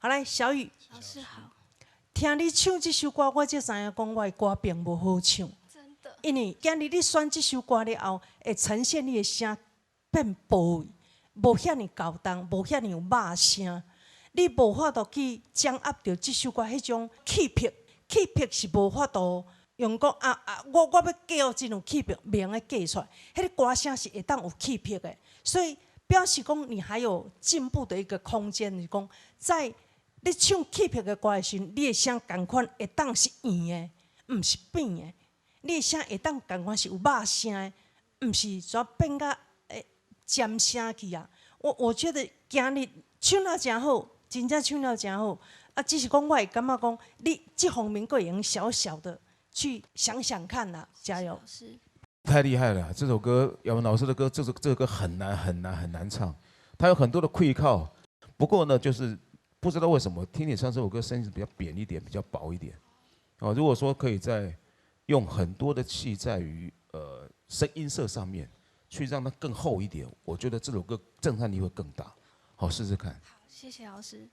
好来，小雨，老师好，听你唱这首歌，我才知影讲我的歌并无好唱。真的，因为今日你选这首歌了后，会呈现你的声变薄位，无遐尼高档，无遐尼有肉声。你无法度去掌握着这首歌迄种气魄，气魄是无法度用讲我要叫这种气魄，袂用个叫出来。迄个歌声是会当有气魄的，所以表示讲你还有进步的一个空间。是讲在你唱气魄的歌的时候，你的声共款会当是圆的，毋是扁的。你的声会当共款是有肉声的，毋是煞变甲尖声去啊！我觉得今日唱了真好，真正唱了真好。只是讲我会感觉讲，你这方面个用小小的去想想看啦，加油！老师，太厉害了！这首歌，姚文老师的歌，这首歌很难唱，它有很多的溃靠。不过呢，就是不知道为什么听你唱这首歌，声音比较扁一点，比较薄一点。如果说可以在用很多的气在于声音色上面，去让它更厚一点，我觉得这首歌震撼力会更大。好，试试看。好，谢谢老师。